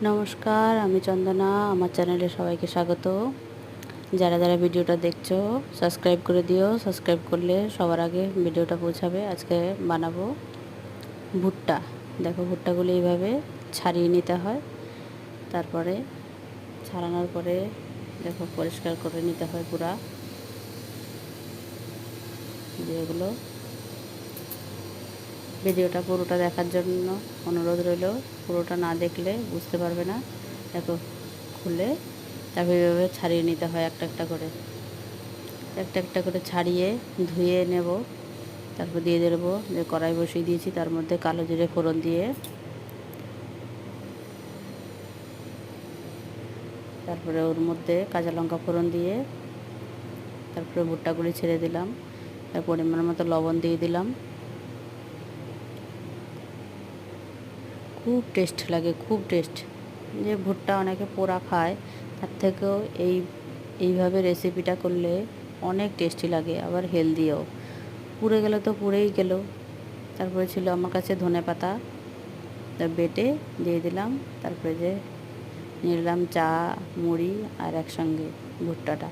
নমস্কার, আমি চন্দনা। আমার চ্যানেলে সবাইকে স্বাগত। যারা যারা ভিডিওটা দেখছো সাবস্ক্রাইব করে দিও। সাবস্ক্রাইব করলে সবার আগে ভিডিওটা পৌঁছাবে। আজকে বানাবো ভুট্টা। দেখো, ভুট্টাগুলো এইভাবে ছাড়িয়ে নিতে হয়। তারপরে ছাড়ানোর পরে দেখো পরিষ্কার করে নিতে হয় পুরা। যেগুলো ভিডিওটা পুরোটা দেখার জন্য অনুরোধ রইল। পুরোটা না দেখলে বুঝতে পারবে না। দেখো, খুলে তারপর এইভাবে ছাড়িয়ে নিতে হয় একটা একটা করে। একটা একটা করে ছাড়িয়ে ধুয়ে নেব। তারপর দিয়ে দেবো, যে কড়াই বসিয়ে দিয়েছি তার মধ্যে কালো জিরে ফোড়ন দিয়ে, তারপরে ওর মধ্যে কাঁচা লঙ্কা ফোড়ন দিয়ে, তারপরে ভুট্টাগুলি ছেড়ে দিলাম। তার পরিমাণ মতো লবণ দিয়ে দিলাম। খুব টেস্ট লাগে, খুব টেস্ট। যে ভুট্টা অনেকে পোড়া খায়, তার থেকেও এইভাবে রেসিপিটা করলে অনেক টেস্টি লাগে, আবার হেলদিও। পুড়ে গেলে তো পুড়েই গেল। তারপরে ছিল আমার কাছে ধনেপাতা, বেটে দিয়ে দিলাম। তারপরে যে নিলাম চা, মুড়ি আর একসঙ্গে ভুট্টাটা।